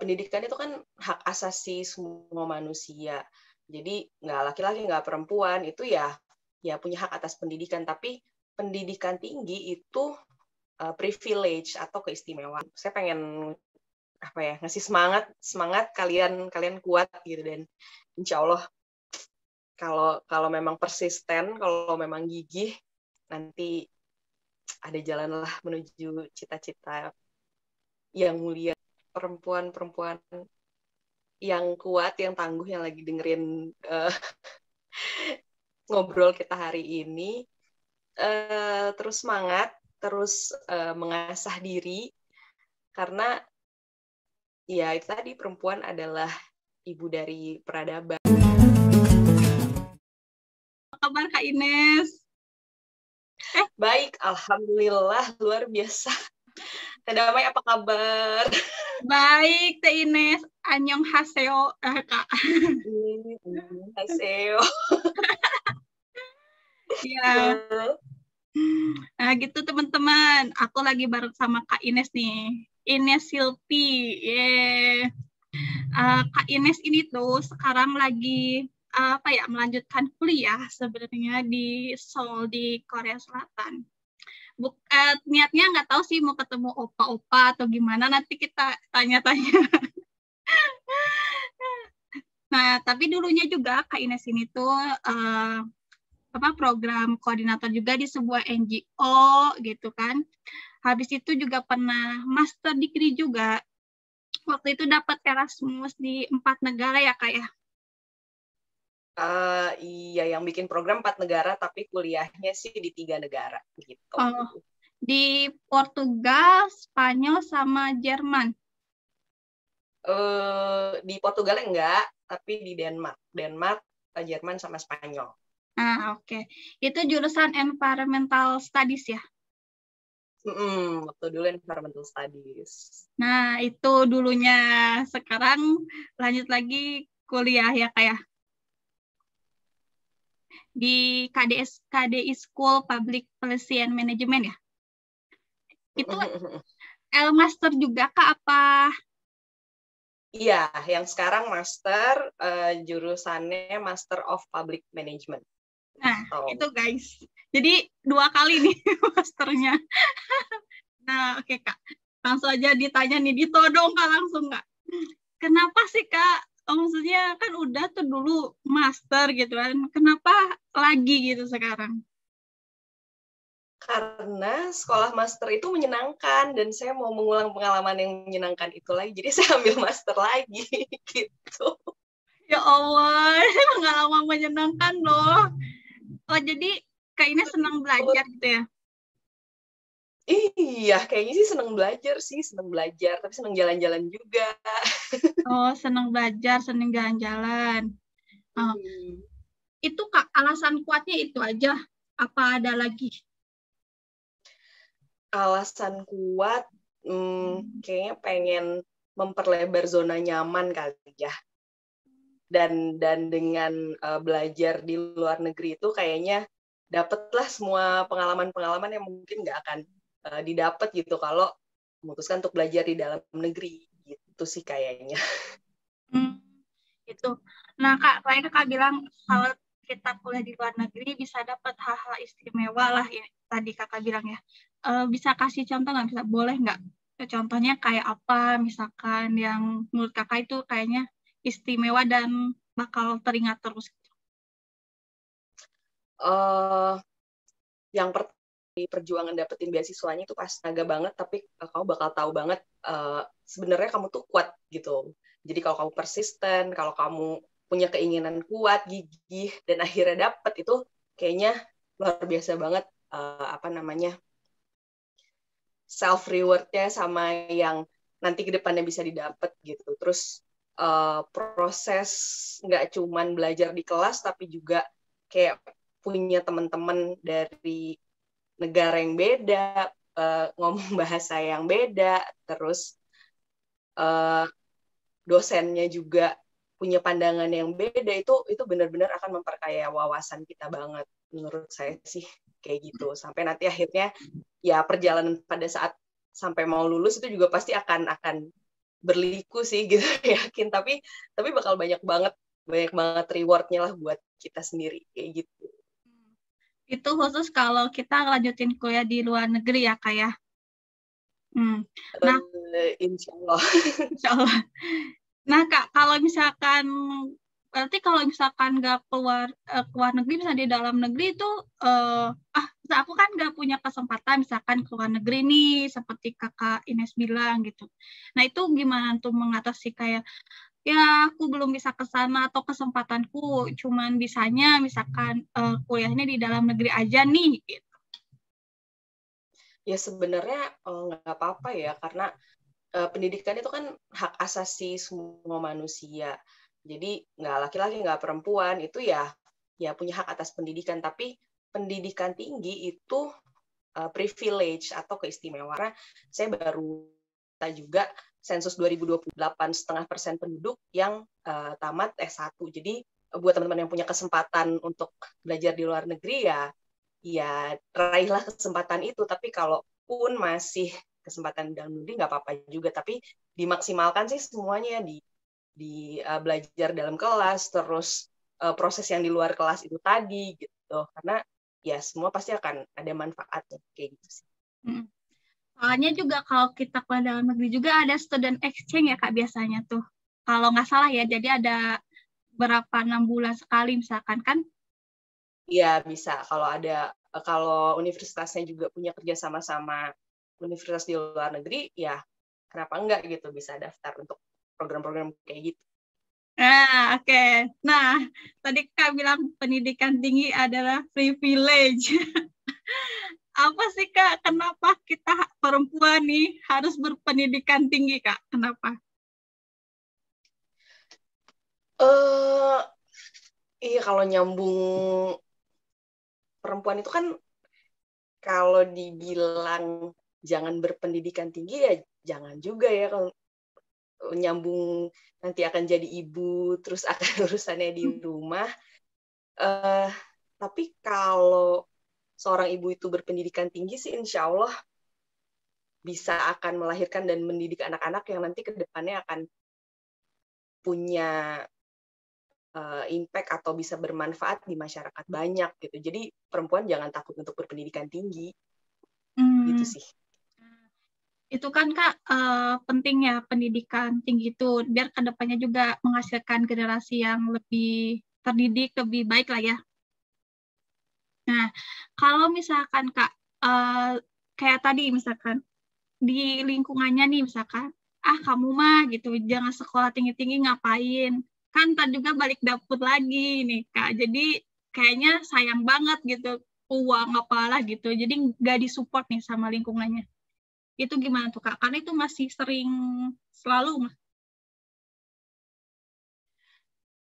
pendidikan itu kan hak asasi semua manusia. Jadi nggak laki-laki, nggak perempuan, itu ya punya hak atas pendidikan. Tapi pendidikan tinggi itu privilege atau keistimewaan. Saya pengen ngasih semangat kalian kuat gitu, dan insya Allah kalau memang persisten, kalau memang gigih, nanti ada jalan lah menuju cita-cita yang mulia. Perempuan-perempuan yang kuat, yang tangguh, yang lagi dengerin ngobrol kita hari ini, terus semangat, terus mengasah diri, karena ya itu tadi, perempuan adalah ibu dari peradaban. Apa kabar Kak Ines? Baik, alhamdulillah, luar biasa. Teh Damai, apa kabar? Baik, Teh Ines. Annyeonghaseyo, Kak. Haseo. Ya. Nah, gitu teman-teman. Aku lagi bareng sama Kak Ines nih. Ines Silpi. Yeah. Kak Ines ini tuh sekarang lagi melanjutkan kuliah sebenarnya di Seoul di Korea Selatan. Niatnya nggak tahu sih mau ketemu opa-opa atau gimana, nanti kita tanya-tanya. Nah, tapi dulunya juga Kak Ines ini tuh program koordinator juga di sebuah NGO gitu kan. Habis itu juga pernah master degree juga. Waktu itu dapat Erasmus di 4 negara ya Kak ya? Iya, yang bikin program 4 negara, tapi kuliahnya sih di 3 negara gitu. Di Portugal, Spanyol, sama Jerman. Di Portugal enggak, tapi di Denmark, Jerman, sama Spanyol. Oke. Itu jurusan Environmental Studies ya? Waktu dulu Environmental Studies. Nah, itu dulunya. Sekarang lanjut lagi kuliah ya kayak di KDI School Public Policy and Management ya? Itu Master juga Kak apa? Iya, yang sekarang master, jurusannya Master of Public Management. Nah, itu guys. Jadi 2 kali nih masternya. Nah, oke Kak. Langsung aja ditanya nih, ditodong Kak, langsung Kak. Kenapa sih Kak? Maksudnya kan udah tuh dulu master gitu kan. Kenapa lagi gitu sekarang? Karena sekolah master itu menyenangkan, dan saya mau mengulang pengalaman yang menyenangkan itu lagi. Jadi saya ambil master lagi gitu. Ya Allah, pengalaman menyenangkan loh. Oh, jadi kayaknya senang belajar gitu ya? Iya, kayaknya sih senang belajar, tapi senang jalan-jalan juga. Oh, senang belajar, senang jalan-jalan. Itu Kak, alasan kuatnya itu aja? Apa ada lagi? Alasan kuat, kayaknya pengen memperlebar zona nyaman kali ya. Dan dengan belajar di luar negeri itu kayaknya dapatlah semua pengalaman-pengalaman yang mungkin nggak akan didapat gitu kalau memutuskan untuk belajar di dalam negeri gitu sih kayaknya. Itu. Nah Kak, tadi Kak bilang kalau kita kuliah di luar negeri bisa dapat hal-hal istimewa lah ya, tadi Kakak bilang ya. Bisa kasih contoh nggak? Bisa, boleh nggak? Contohnya kayak apa misalkan yang menurut Kakak itu kayaknya istimewa dan bakal teringat terus? Yang pertama, perjuangan dapetin beasiswanya itu pas naga banget, tapi kamu bakal tahu banget sebenarnya kamu tuh kuat gitu. Jadi kalau kamu persisten, kalau kamu punya keinginan kuat, gigih, dan akhirnya dapet, itu kayaknya luar biasa banget self reward-nya sama yang nanti ke depannya bisa didapat gitu. Terus proses nggak cuman belajar di kelas, tapi juga kayak punya teman-teman dari negara yang beda, ngomong bahasa yang beda, terus dosennya juga punya pandangan yang beda, itu benar-benar akan memperkaya wawasan kita banget, menurut saya sih kayak gitu. Sampai nanti akhirnya ya perjalanan pada saat sampai mau lulus itu juga pasti akan berliku sih gitu yakin, tapi bakal banyak banget rewardnya lah buat kita sendiri kayak gitu. Itu khusus kalau kita lanjutin kuliah di luar negeri ya Kak ya. Nah, Insya Allah. Insya Allah. Nah Kak, berarti kalau misalkan nggak keluar negeri, bisa di dalam negeri itu, aku kan nggak punya kesempatan misalkan keluar negeri nih, seperti Kakak Ines bilang gitu. Nah itu gimana tuh mengatasi kayak, ya aku belum bisa ke sana atau kesempatanku cuman bisanya misalkan kuliahnya di dalam negeri aja nih gitu. Ya sebenarnya nggak apa-apa ya, karena pendidikan itu kan hak asasi semua manusia. Jadi nggak laki-laki nggak perempuan itu ya punya hak atas pendidikan. Tapi pendidikan tinggi itu privilege atau keistimewaan. Saya baru juga sensus 2028 0,5% penduduk yang tamat S1. Jadi buat teman-teman yang punya kesempatan untuk belajar di luar negeri ya raihlah kesempatan itu. Tapi kalaupun masih kesempatan di dalam negeri nggak apa-apa juga, tapi dimaksimalkan sih semuanya, di belajar dalam kelas, terus proses yang di luar kelas itu tadi gitu, karena ya semua pasti akan ada manfaatnya kayak gitu sih. Soalnya juga kalau kita ke dalam negeri juga ada student exchange ya Kak biasanya tuh, kalau nggak salah ya, jadi ada berapa 6 bulan sekali misalkan kan. Iya bisa, kalau universitasnya juga punya kerja sama universitas di luar negeri, ya kenapa enggak gitu, bisa daftar untuk program-program kayak gitu. Nah, oke. Nah, tadi Kak bilang pendidikan tinggi adalah privilege. Apa sih Kak, kenapa kita perempuan nih harus berpendidikan tinggi Kak? Kenapa? Iya, kalau nyambung perempuan itu kan, kalau dibilang jangan berpendidikan tinggi ya jangan juga ya, kalau nyambung nanti akan jadi ibu terus akan urusannya di rumah. Tapi kalau seorang ibu itu berpendidikan tinggi sih insya Allah bisa akan melahirkan dan mendidik anak-anak yang nanti ke depannya akan punya impact atau bisa bermanfaat di masyarakat banyak gitu. Jadi perempuan jangan takut untuk berpendidikan tinggi. Gitu sih. Itu kan Kak penting ya pendidikan tinggi itu, biar kedepannya juga menghasilkan generasi yang lebih terdidik, lebih baik lah ya. Nah, kalau misalkan Kak kayak tadi misalkan di lingkungannya nih misalkan, kamu mah gitu jangan sekolah tinggi-tinggi ngapain, kan ntar juga balik dapur lagi nih Kak, jadi kayaknya sayang banget gitu uang apalah gitu, jadi nggak disupport nih sama lingkungannya. Itu gimana tuh Kak? Karena itu masih sering selalu mah.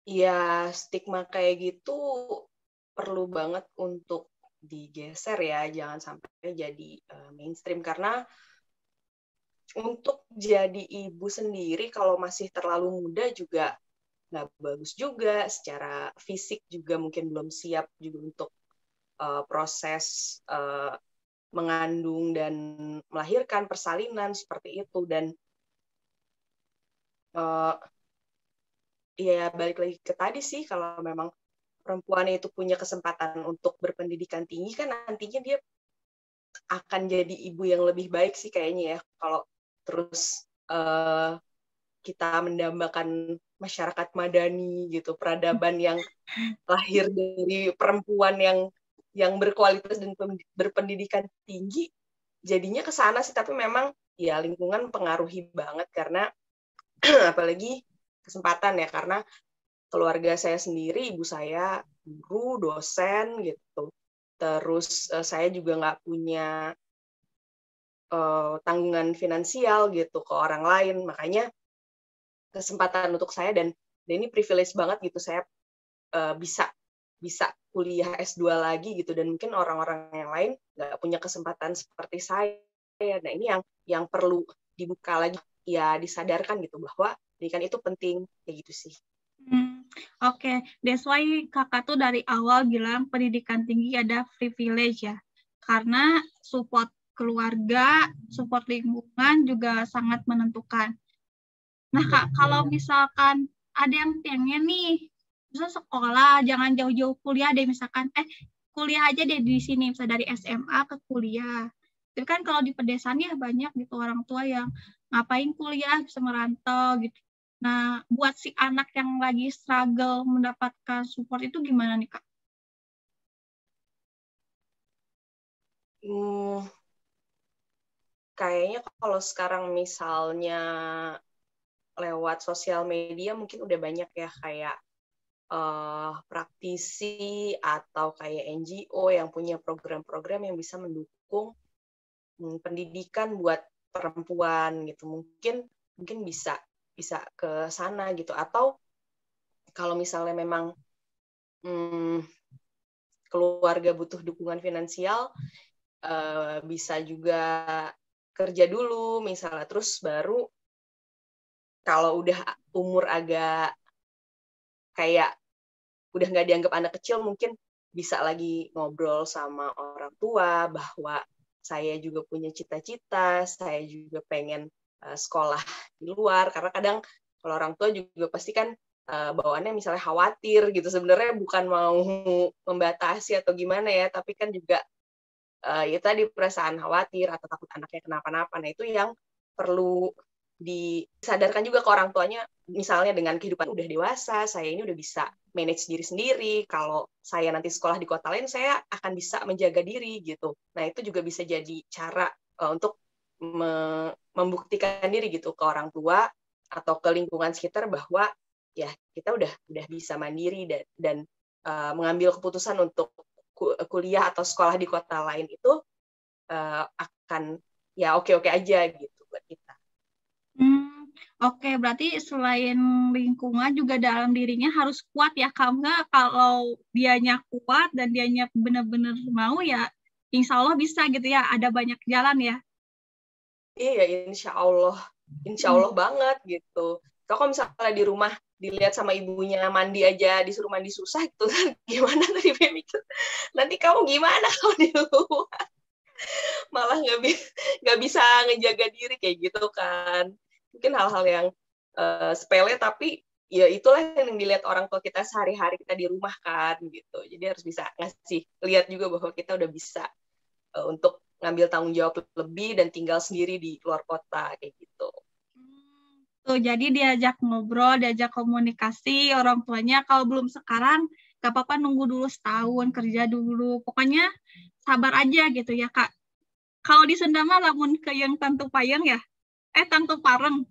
Ya, stigma kayak gitu perlu banget untuk digeser ya, jangan sampai jadi mainstream, karena untuk jadi ibu sendiri kalau masih terlalu muda juga nggak bagus juga, secara fisik juga mungkin belum siap juga untuk proses mengandung dan melahirkan, persalinan seperti itu. Dan ya balik lagi ke tadi sih, kalau memang perempuan itu punya kesempatan untuk berpendidikan tinggi kan nantinya dia akan jadi ibu yang lebih baik sih kayaknya ya, kalau terus kita mendambakan masyarakat madani gitu, peradaban yang lahir dari perempuan yang berkualitas dan berpendidikan tinggi, jadinya ke sana sih. Tapi memang ya lingkungan pengaruhi banget, karena apalagi kesempatan ya, karena keluarga saya sendiri, ibu saya guru, dosen gitu. Terus saya juga nggak punya tanggungan finansial gitu ke orang lain, makanya kesempatan untuk saya, dan ini privilege banget gitu, saya bisa kuliah S2 lagi gitu, dan mungkin orang-orang yang lain nggak punya kesempatan seperti saya. Nah ini yang perlu dibuka lagi, ya disadarkan gitu bahwa pendidikan itu penting kayak gitu sih. Oke. That's why Kakak tuh dari awal bilang pendidikan tinggi ada privilege ya, karena support keluarga, support lingkungan juga sangat menentukan. Nah, Kak, kalau misalkan ada yang pengen nih, misal sekolah, jangan jauh-jauh kuliah deh, misalkan, kuliah aja deh di sini, misalnya dari SMA ke kuliah. Tapi kan kalau di pedesaan ya banyak gitu orang tua yang ngapain kuliah, bisa merantau gitu. Nah, buat si anak yang lagi struggle mendapatkan support itu gimana nih, Kak? Kayaknya kalau sekarang misalnya lewat sosial media mungkin udah banyak ya kayak praktisi atau kayak NGO yang punya program-program yang bisa mendukung pendidikan buat perempuan gitu. Mungkin bisa ke sana gitu. Atau kalau misalnya memang keluarga butuh dukungan finansial, bisa juga kerja dulu misalnya, terus baru kalau udah umur agak kayak udah nggak dianggap anak kecil, mungkin bisa lagi ngobrol sama orang tua bahwa saya juga punya cita-cita, saya juga pengen sekolah di luar, karena kadang kalau orang tua juga pasti kan bawaannya misalnya khawatir gitu, sebenarnya bukan mau membatasi atau gimana ya, tapi kan juga ya tadi perasaan khawatir atau takut anaknya kenapa-napa. Nah itu yang perlu disadarkan juga ke orang tuanya, misalnya dengan kehidupan udah dewasa, saya ini udah bisa manage diri sendiri, kalau saya nanti sekolah di kota lain, saya akan bisa menjaga diri gitu. Nah itu juga bisa jadi cara untuk membuktikan diri gitu ke orang tua atau ke lingkungan sekitar bahwa ya kita udah bisa mandiri dan mengambil keputusan untuk kuliah atau sekolah di kota lain itu akan ya oke-oke aja gitu buat kita. Oke, berarti selain lingkungan juga dalam dirinya harus kuat ya, Kak. Enggak, kalau dianya kuat dan dianya benar-benar mau ya, insya Allah bisa gitu ya, ada banyak jalan ya. Iya, insya Allah banget gitu. Kalau misalnya di rumah dilihat sama ibunya mandi aja, disuruh mandi susah gitu kan, gimana tadi mikir, nanti kamu gimana kalau di luar? Malah nggak bisa ngejaga diri kayak gitu kan. Mungkin hal-hal yang sepele tapi ya itulah yang dilihat orang tua kita sehari-hari kita di rumah kan gitu. Jadi harus bisa ngasih lihat juga bahwa kita udah bisa untuk ngambil tanggung jawab lebih dan tinggal sendiri di luar kota kayak gitu. Tuh, jadi diajak ngobrol, diajak komunikasi orang tuanya. Kalau belum sekarang, gak apa-apa nunggu dulu setahun, kerja dulu. Pokoknya sabar aja gitu ya, Kak. Kalau di Sunda mah lamun ke yang tantu payeng ya, tantu pareng.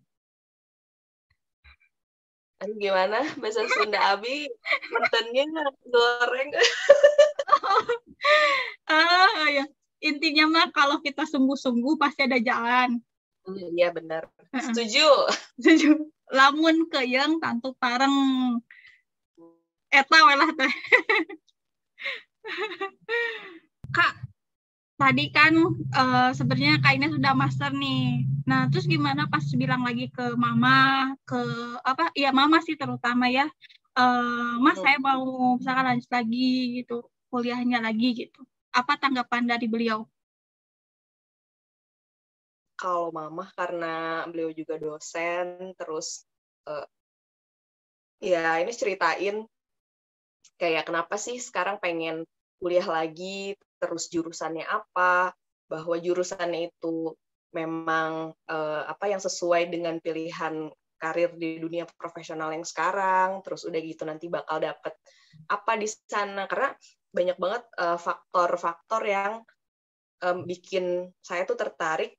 Gimana bahasa Sunda Abi? Puntennya goreng. Ya. Intinya mah kalau kita sungguh-sungguh pasti ada jalan. Iya benar. Setuju. Setuju. Lamun keuyeng tantu pareng. Eta we lah teh. Kak, tadi kan sebenarnya Kak Ines sudah master nih. Nah, terus gimana pas bilang lagi ke mama, ke apa? Ya mama sih terutama ya. Mas, saya mau misalkan lanjut lagi gitu, kuliahnya lagi gitu. Apa tanggapan dari beliau? Kalau mama karena beliau juga dosen, terus ya ini ceritain kayak kenapa sih sekarang pengen kuliah lagi, terus jurusannya apa, bahwa jurusannya itu memang apa yang sesuai dengan pilihan karir di dunia profesional yang sekarang, terus udah gitu nanti bakal dapet apa di sana, karena banyak banget faktor-faktor yang bikin saya tuh tertarik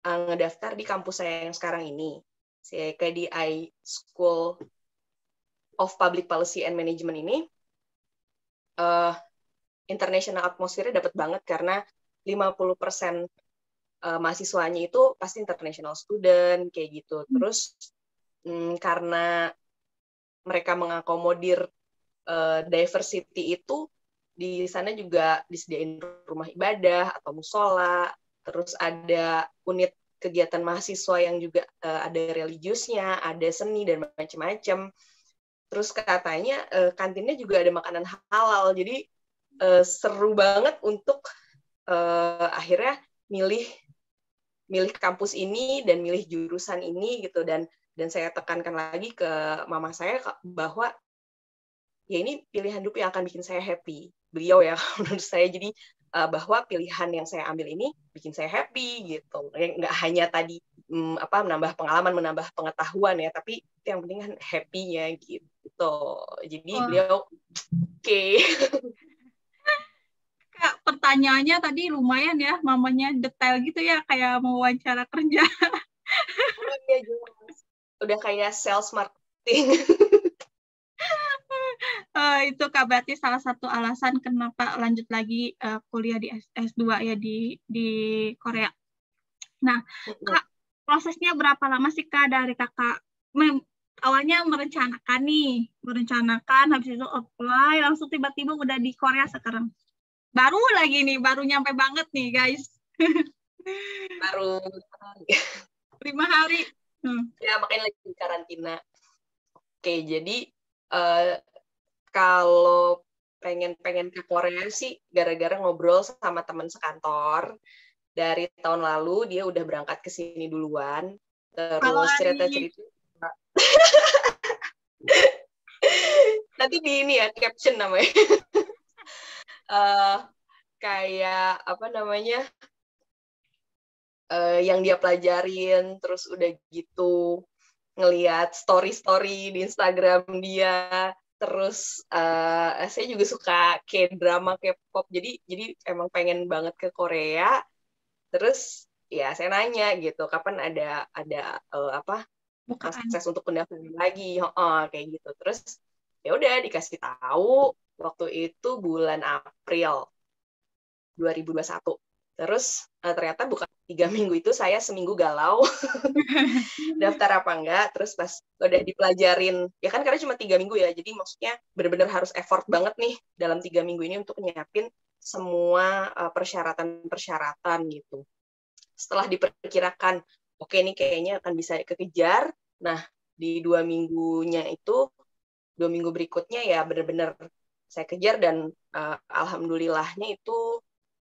ngedaftar di kampus saya yang sekarang ini, KDI School of Public Policy and Management ini. International atmosphere dapat banget karena 50% mahasiswanya itu pasti international student kayak gitu. Terus karena mereka mengakomodir diversity itu, di sana juga disediain rumah ibadah atau musola, terus ada unit kegiatan mahasiswa yang juga ada religiusnya, ada seni dan macam-macam. Terus katanya kantinnya juga ada makanan halal, jadi seru banget untuk akhirnya milih kampus ini dan milih jurusan ini gitu. Dan Dan saya tekankan lagi ke mama saya bahwa ya ini pilihan hidup yang akan bikin saya happy. Beliau ya menurut saya, jadi bahwa pilihan yang saya ambil ini bikin saya happy gitu. Nggak hanya tadi menambah pengalaman, menambah pengetahuan ya, tapi yang penting kan happy-nya gitu. Jadi beliau oke. Kak, pertanyaannya tadi lumayan ya, mamanya detail gitu ya, kayak mau wawancara kerja. Oh iya jelas. Udah kayak sales marketing. Itu Kak, berarti salah satu alasan kenapa lanjut lagi kuliah di S2 ya di Korea. Nah, Kak, prosesnya berapa lama sih Kak dari Kakak awalnya merencanakan, habis itu apply, langsung tiba-tiba udah di Korea sekarang. Baru nyampe banget nih guys. Baru 5 hari. Ya makanya lagi di karantina. Oke, jadi kalau pengen ke Korea sih gara-gara ngobrol sama teman sekantor. Dari tahun lalu dia udah berangkat ke sini duluan. Terus cerita-cerita. Nanti di ini ya caption namanya. Kayak apa namanya? Yang dia pelajarin, terus udah gitu ngelihat story-story di Instagram dia. Terus saya juga suka K-drama, K-pop, jadi emang pengen banget ke Korea. Terus ya saya nanya gitu, kapan ada akses untuk pendaftaran lagi, kayak gitu. Terus ya udah dikasih tahu waktu itu bulan April 2021. Terus ternyata bukan 3 minggu itu saya seminggu galau daftar apa enggak. Terus pas udah dipelajarin, ya kan karena cuma 3 minggu ya, jadi maksudnya benar-benar harus effort banget nih dalam 3 minggu ini untuk nyiapin semua persyaratan gitu. Setelah diperkirakan, oke ini kayaknya akan bisa kekejar. Nah di 2 minggu berikutnya ya benar-benar saya kejar, dan alhamdulillahnya itu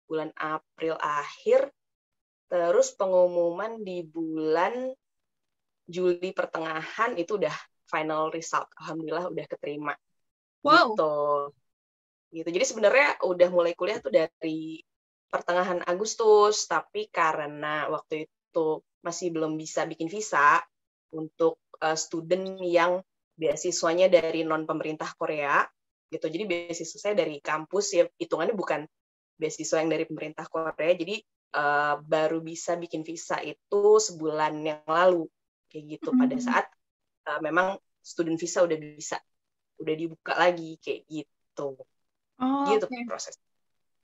bulan April akhir, terus pengumuman di bulan Juli pertengahan itu udah final result. Alhamdulillah udah keterima. Wow. Gitu. Jadi sebenarnya udah mulai kuliah tuh dari pertengahan Agustus, tapi karena waktu itu masih belum bisa bikin visa untuk student yang beasiswanya dari non pemerintah Korea gitu. Jadi beasiswa saya dari kampus ya, hitungannya bukan beasiswa yang dari pemerintah Korea, jadi baru bisa bikin visa itu sebulan yang lalu kayak gitu. Pada saat memang student visa udah dibuka lagi kayak gitu. Gitu proses.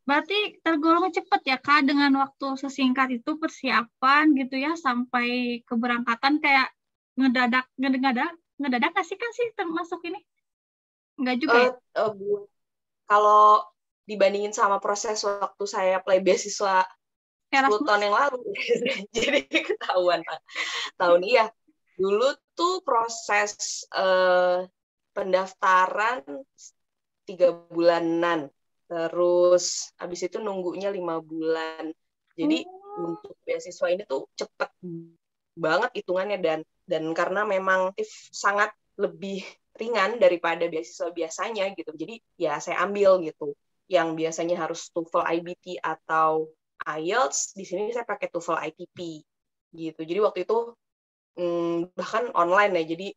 Berarti tergolong cepat ya Kak, dengan waktu sesingkat itu persiapan gitu ya sampai keberangkatan, kayak ngedadak nggak sih Kak sih termasuk ini? Enggak juga ya? Kalau dibandingin sama proses waktu saya apply beasiswa 10 tahun yang lalu, jadi ketahuan Pak. Tahun iya. Dulu tuh proses pendaftaran 3 bulanan. Terus habis itu nunggunya 5 bulan. Jadi untuk beasiswa ini tuh cepet banget hitungannya, dan karena memang sangat lebih ringan daripada beasiswa biasanya gitu. Jadi ya saya ambil gitu. Yang biasanya harus TOEFL IBT atau IELTS, di sini saya pakai TOEFL ITP gitu. Jadi waktu itu bahkan online ya. Jadi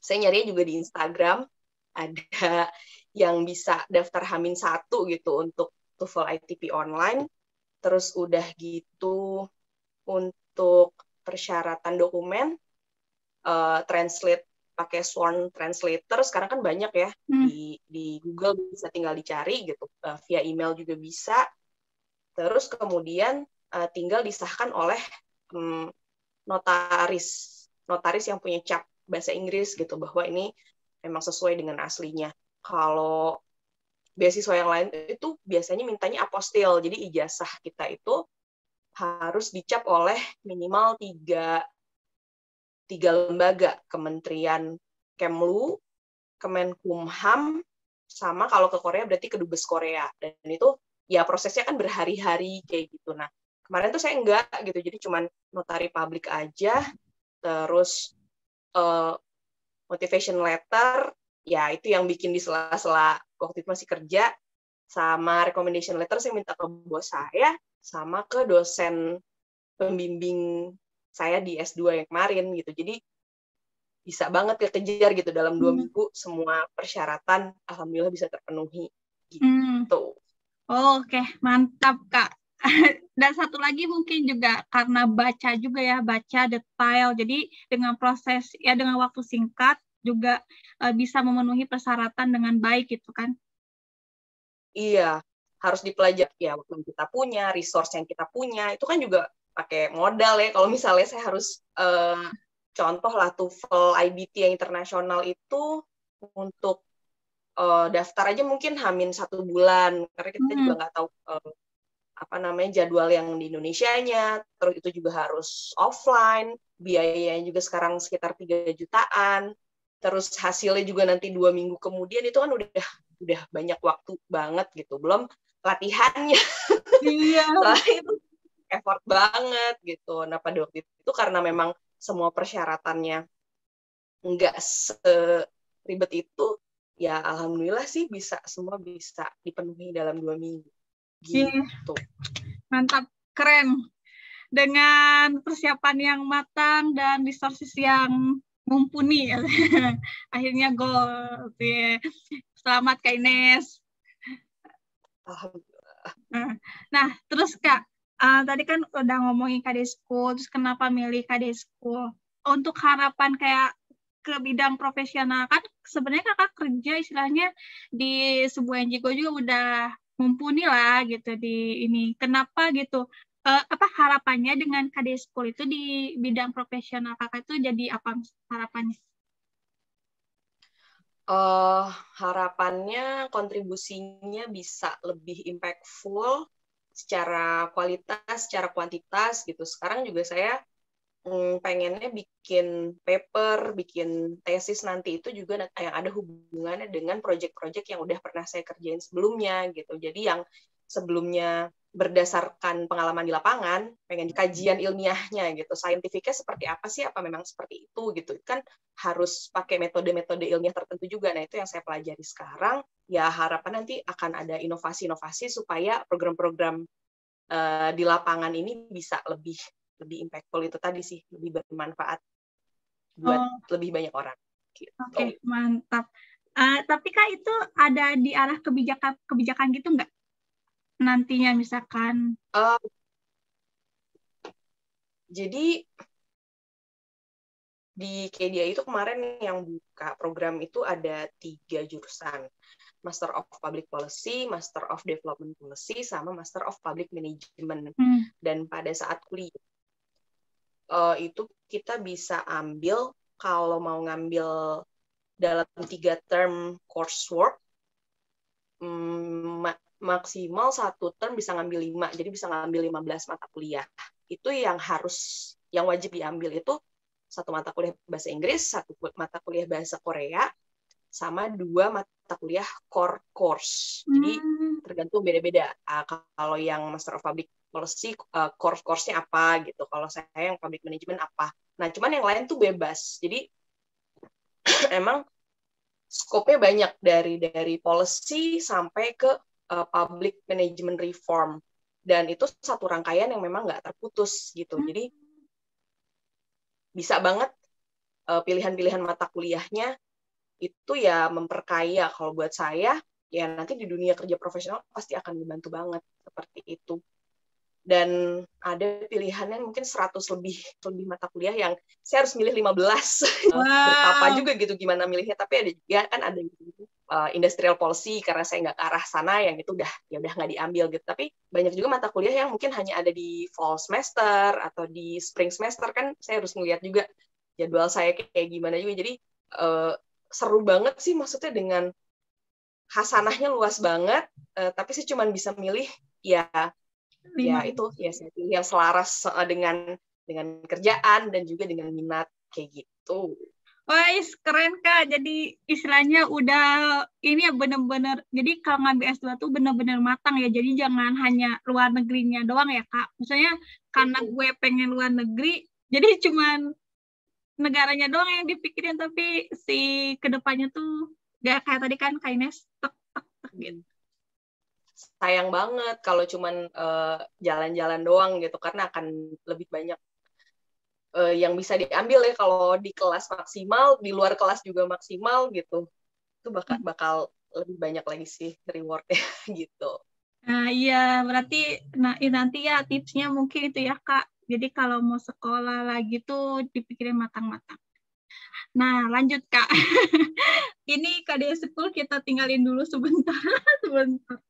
saya nyarinya juga di Instagram, ada yang bisa daftar H-1 gitu untuk TOEFL ITP online. Terus udah gitu untuk persyaratan dokumen, translate pakai Sworn Translator, sekarang kan banyak ya, di Google bisa tinggal dicari gitu, via email juga bisa. Terus kemudian tinggal disahkan oleh notaris yang punya cap bahasa Inggris gitu, bahwa ini memang sesuai dengan aslinya. Kalau beasiswa yang lain itu biasanya mintanya apostil, jadi ijazah kita itu harus dicap oleh minimal 3 lembaga, Kementerian Kemlu, Kemenkumham, sama kalau ke Korea berarti Kedubes Korea. Dan itu ya prosesnya kan berhari-hari kayak gitu. Nah, kemarin tuh saya enggak gitu, jadi cuman notari publik aja, terus motivation letter, ya itu yang bikin di sela-sela waktu itu masih kerja, sama recommendation letter saya minta ke bos saya, sama ke dosen pembimbing saya di S2 yang kemarin gitu. Jadi bisa banget kekejar gitu dalam 2 minggu semua persyaratan alhamdulillah bisa terpenuhi gitu. Oke, mantap Kak. Dan satu lagi mungkin juga karena baca juga ya, baca detail. Jadi dengan proses ya dengan waktu singkat juga bisa memenuhi persyaratan dengan baik gitu kan. Iya, harus dipelajari ya waktu yang kita punya, resource yang kita punya, itu kan juga pakai modal ya. Kalau misalnya saya harus contoh lah TOEFL IBT yang internasional itu untuk daftar aja mungkin hamin 1 bulan karena kita juga nggak tahu jadwal yang di Indonesianya, terus itu juga harus offline, biayanya juga sekarang sekitar 3 jutaan, terus hasilnya juga nanti 2 minggu kemudian, itu kan udah banyak waktu banget gitu, belum latihannya. Iya. Soalnya itu effort banget gitu. Nah pada waktu itu karena memang semua persyaratannya nggak seribet itu, ya alhamdulillah sih semua bisa dipenuhi dalam 2 minggu. Gitu. Mantap, keren. Dengan persiapan yang matang dan resources yang mumpuni, akhirnya goal. Selamat Kak Ines. Alhamdulillah. Nah, terus Kak, tadi kan udah ngomongin KD School, terus kenapa milih KD School? Untuk harapan kayak ke bidang profesional, kan sebenarnya Kakak kerja istilahnya di sebuah NGO juga udah mumpuni lah gitu di ini. Kenapa gitu? Apa harapannya dengan KD School itu di bidang profesional Kakak itu jadi apa harapannya? Harapannya kontribusinya bisa lebih impactful secara kualitas, secara kuantitas gitu. Sekarang juga saya pengennya bikin paper, bikin tesis nanti itu juga yang ada hubungannya dengan proyek-proyek yang udah pernah saya kerjain sebelumnya gitu. Jadi yang sebelumnya berdasarkan pengalaman di lapangan, pengen kajian ilmiahnya gitu, saintifiknya seperti apa sih, apa memang seperti itu gitu, kan harus pakai metode-metode ilmiah tertentu juga. Nah itu yang saya pelajari sekarang, ya harapan nanti akan ada inovasi-inovasi supaya program-program di lapangan ini bisa lebih impactful, itu tadi sih, lebih bermanfaat buat lebih banyak orang. Gitu. Oke, mantap. Tapi Kak itu ada di arah kebijakan gitu nggak? Nantinya misalkan. Jadi di KDA itu kemarin yang buka program itu ada 3 jurusan. Master of Public Policy, Master of Development Policy, sama Master of Public Management. Dan pada saat kuliah, itu kita bisa ambil, kalau mau ngambil dalam 3 term coursework, maksimal 1 term bisa ngambil 5, jadi bisa ngambil 15 mata kuliah. Itu yang wajib diambil itu 1 mata kuliah bahasa Inggris, 1 mata kuliah bahasa Korea, sama 2 mata kuliah core course. Jadi tergantung beda-beda. Kalau yang Master of Public Policy, course-nya apa gitu. Kalau saya yang Public Management apa. Nah, cuman yang lain tuh bebas. Jadi emang skopnya banyak dari policy sampai ke public management reform, dan itu satu rangkaian yang memang nggak terputus gitu. Jadi bisa banget pilihan-pilihan mata kuliahnya itu ya memperkaya. Kalau buat saya ya nanti di dunia kerja profesional pasti akan dibantu banget seperti itu. Dan ada pilihannya mungkin 100 lebih mata kuliah yang saya harus milih 15. Betapa juga gitu gimana milihnya, tapi ada juga kan ada industrial policy karena saya nggak ke arah sana, yang itu udah nggak diambil gitu. Tapi banyak juga mata kuliah yang mungkin hanya ada di fall semester atau di spring semester, kan saya harus melihat juga jadwal saya kayak gimana juga. Jadi seru banget sih, maksudnya dengan khasanahnya luas banget, tapi saya cuma bisa milih itu saya pilih yang selaras dengan kerjaan dan juga dengan minat kayak gitu. Wah, keren Kak. Jadi istilahnya udah ini ya benar-benar. Jadi kalau ngambil S2 tuh benar-benar matang ya. Jadi jangan hanya luar negerinya doang ya Kak. Misalnya karena gue pengen luar negeri, jadi cuman negaranya doang yang dipikirin, tapi si kedepannya tuh gak kayak tadi kan Kak Ines, tek gitu. Sayang banget kalau cuman jalan-jalan doang gitu, karena akan lebih banyak yang bisa diambil ya kalau di kelas maksimal, di luar kelas juga maksimal gitu. Itu bakal lebih banyak lagi sih reward-nya gitu. Nah iya, berarti nanti ya tipsnya mungkin itu ya Kak. Jadi kalau mau sekolah lagi tuh dipikirin matang-matang. Nah lanjut Kak. Ini KD10 kita tinggalin dulu sebentar. Sebentar.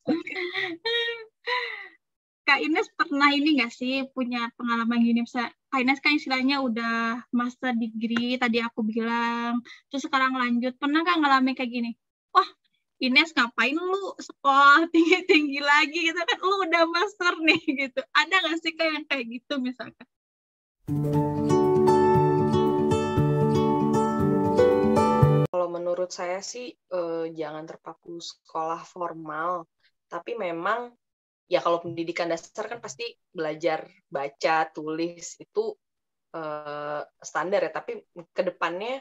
Kak Ines pernah ini nggak sih punya pengalaman gini? Kak Ines kan istilahnya udah master degree, tadi aku bilang. Terus sekarang lanjut. Pernah nggak ngalamin kayak gini? Wah, Ines ngapain lu sekolah tinggi-tinggi lagi gitu kan? Lu udah master nih gitu. Ada nggak sih kayak gitu misalkan? Kalau menurut saya sih jangan terpaku sekolah formal, tapi memang ya kalau pendidikan dasar kan pasti belajar baca, tulis itu standar ya, tapi ke depannya